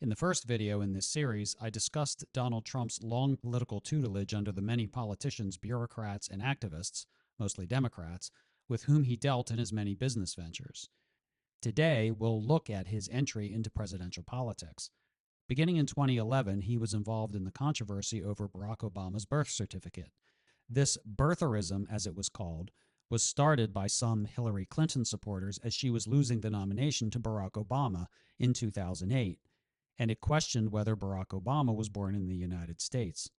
In the first video in this series, I discussed Donald Trump's long political tutelage under the many politicians, bureaucrats, and activists, mostly Democrats, with whom he dealt in his many business ventures. Today, we'll look at his entry into presidential politics. Beginning in 2011, he was involved in the controversy over Barack Obama's birth certificate. This birtherism, as it was called, was started by some Hillary Clinton supporters as she was losing the nomination to Barack Obama in 2008, and it questioned whether Barack Obama was born in the United States.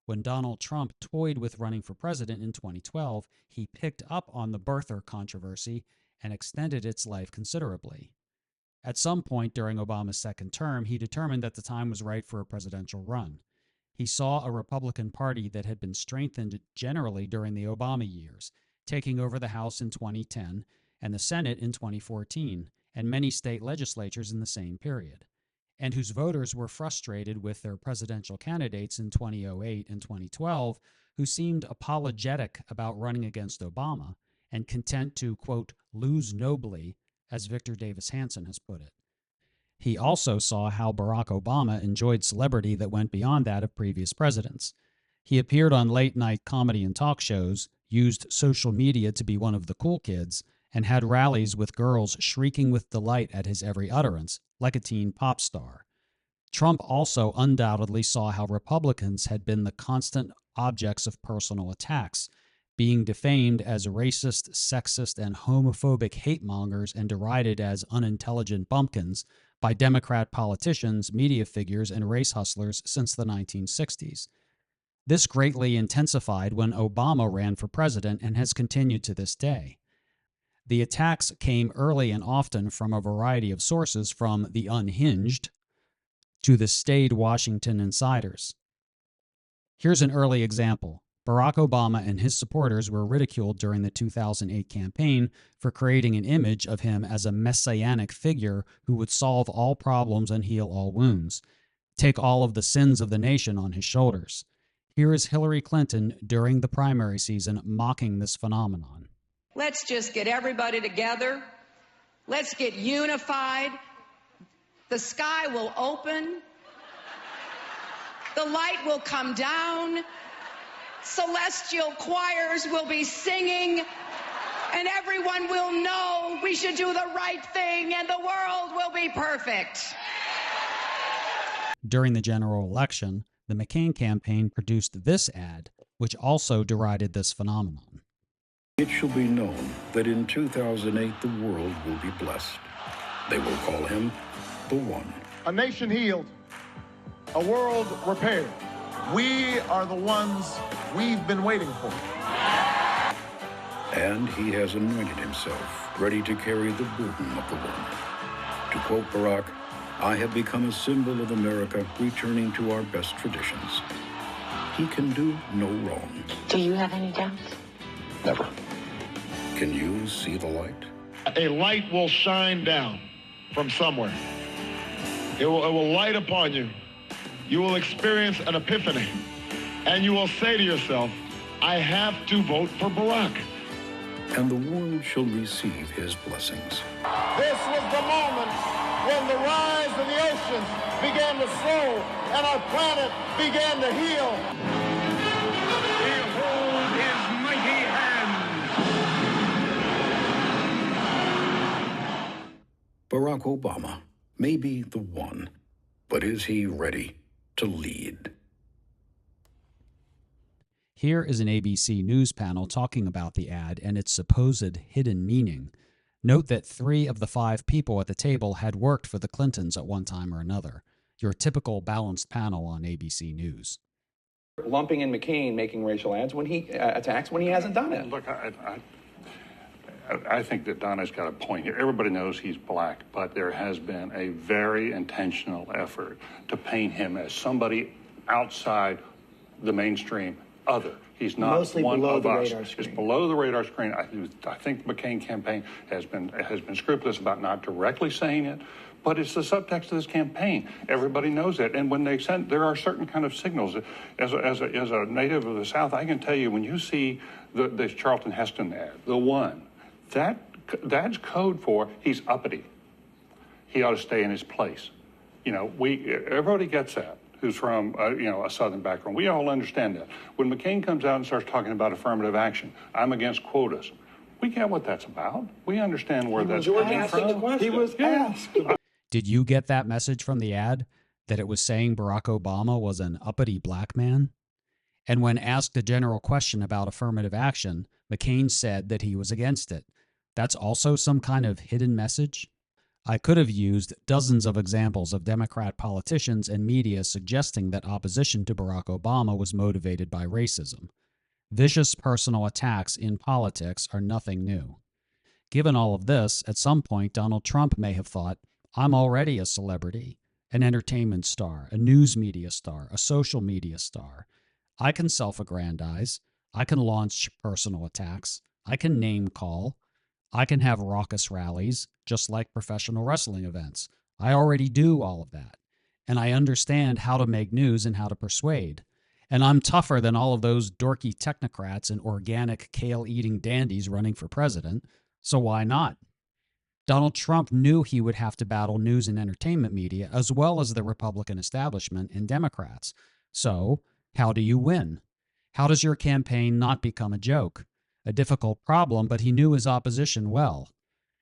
When Donald Trump toyed with running for president in 2012, he picked up on the birther controversy and extended its life considerably. At some point during Obama's second term, he determined that the time was right for a presidential run. He saw a Republican Party that had been strengthened generally during the Obama years, taking over the House in 2010 and the Senate in 2014, and many state legislatures in the same period, and whose voters were frustrated with their presidential candidates in 2008 and 2012, who seemed apologetic about running against Obama and content to, quote, lose nobly, as Victor Davis Hanson has put it. He also saw how Barack Obama enjoyed celebrity that went beyond that of previous presidents. He appeared on late-night comedy and talk shows, used social media to be one of the cool kids, and had rallies with girls shrieking with delight at his every utterance, like a teen pop star. Trump also undoubtedly saw how Republicans had been the constant objects of personal attacks, being defamed as racist, sexist, and homophobic hate-mongers and derided as unintelligent bumpkins by Democrat politicians, media figures, and race hustlers since the 1960s. This greatly intensified when Obama ran for president and has continued to this day. The attacks came early and often from a variety of sources, from the unhinged to the staid Washington insiders. Here's an early example. Barack Obama and his supporters were ridiculed during the 2008 campaign for creating an image of him as a messianic figure who would solve all problems and heal all wounds, take all of the sins of the nation on his shoulders. Here is Hillary Clinton during the primary season mocking this phenomenon. Let's just get everybody together. Let's get unified. The sky will open. The light will come down. Celestial choirs will be singing. And everyone will know we should do the right thing and the world will be perfect. During the general election, the McCain campaign produced this ad, which also derided this phenomenon. It shall be known that in 2008 the world will be blessed. They will call him the One. A nation healed, a world repaired. We are the ones we've been waiting for. And he has anointed himself, ready to carry the burden of the One. To quote Barack, I have become a symbol of America, returning to our best traditions. He can do no wrong. Do you have any doubts? Never. Can you see the light? A light will shine down from somewhere. It will light upon you. You will experience an epiphany. And you will say to yourself, I have to vote for Barack. And the world shall receive his blessings. This was the moment when the rise of the oceans began to slow and our planet began to heal. Behold his mighty hand. Barack Obama may be the One, but is he ready to lead? Here is an ABC News panel talking about the ad and its supposed hidden meaning. Note that 3 of the 5 people at the table had worked for the Clintons at one time or another. Your typical balanced panel on ABC News. Lumping in McCain making racial ads when he attacks when he hasn't done it. Look, I think that Donna's got a point here. Everybody knows he's black, but there has been a very intentional effort to paint him as somebody outside the mainstream other. He's not mostly one below of the us. radar screen. It's below the radar screen. I think the McCain campaign has been scrupulous about not directly saying it, but it's the subtext of this campaign. Everybody knows that. And when they send, there are certain kind of signals. As a native of the South, I can tell you, when you see this Charlton Heston ad, the One, that's code for he's uppity. He ought to stay in his place. Everybody gets that who's from, a Southern background. We all understand that. When McCain comes out and starts talking about affirmative action, I'm against quotas. We get what that's about. We understand where that's coming from. He was asked. Did you get that message from the ad, that it was saying Barack Obama was an uppity black man? And when asked a general question about affirmative action, McCain said that he was against it. That's also some kind of hidden message? I could have used dozens of examples of Democrat politicians and media suggesting that opposition to Barack Obama was motivated by racism. Vicious personal attacks in politics are nothing new. Given all of this, at some point Donald Trump may have thought, I'm already a celebrity, an entertainment star, a news media star, a social media star. I can self-aggrandize. I can launch personal attacks. I can name call. I can have raucous rallies, just like professional wrestling events. I already do all of that. And I understand how to make news and how to persuade. And I'm tougher than all of those dorky technocrats and organic kale-eating dandies running for president, so why not? Donald Trump knew he would have to battle news and entertainment media as well as the Republican establishment and Democrats. So, how do you win? How does your campaign not become a joke? A difficult problem, but he knew his opposition well.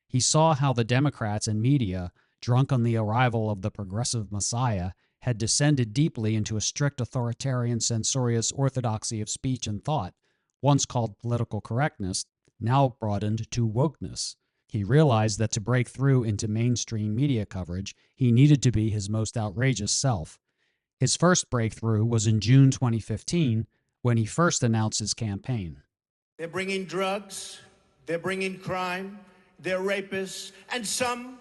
He saw how the Democrats and media, drunk on the arrival of the progressive messiah, had descended deeply into a strict authoritarian censorious orthodoxy of speech and thought, once called political correctness, now broadened to wokeness. He realized that to break through into mainstream media coverage, he needed to be his most outrageous self. His first breakthrough was in June 2015, when he first announced his campaign. They're bringing drugs, they're bringing crime, they're rapists, and some,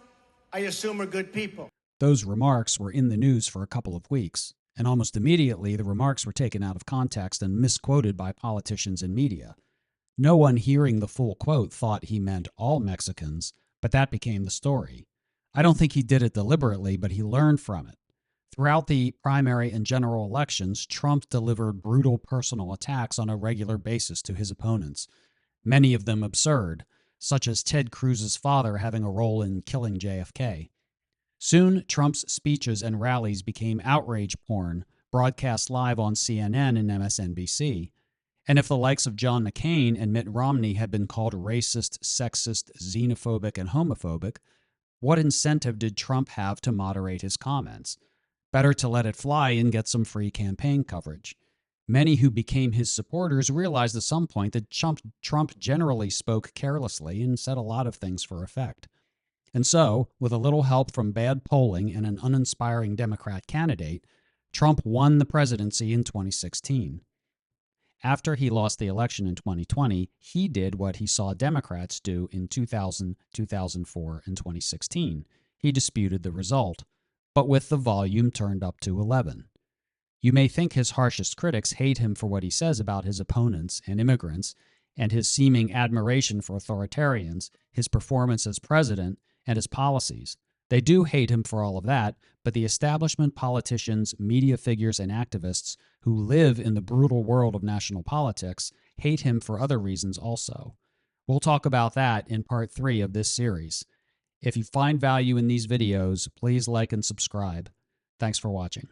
I assume, are good people. Those remarks were in the news for a couple of weeks, and almost immediately the remarks were taken out of context and misquoted by politicians and media. No one hearing the full quote thought he meant all Mexicans, but that became the story. I don't think he did it deliberately, but he learned from it. Throughout the primary and general elections, Trump delivered brutal personal attacks on a regular basis to his opponents, many of them absurd, such as Ted Cruz's father having a role in killing JFK. Soon, Trump's speeches and rallies became outrage porn, broadcast live on CNN and MSNBC. And if the likes of John McCain and Mitt Romney had been called racist, sexist, xenophobic, and homophobic, what incentive did Trump have to moderate his comments? Better to let it fly and get some free campaign coverage. Many who became his supporters realized at some point that Trump generally spoke carelessly and said a lot of things for effect. And so, with a little help from bad polling and an uninspiring Democrat candidate, Trump won the presidency in 2016. After he lost the election in 2020, he did what he saw Democrats do in 2000, 2004, and 2016. He disputed the result, but with the volume turned up to 11. You may think his harshest critics hate him for what he says about his opponents and immigrants, and his seeming admiration for authoritarians, his performance as president, and his policies. They do hate him for all of that, but the establishment politicians, media figures, and activists who live in the brutal world of national politics hate him for other reasons also. We'll talk about that in part 3 of this series. If you find value in these videos, please like and subscribe. Thanks for watching.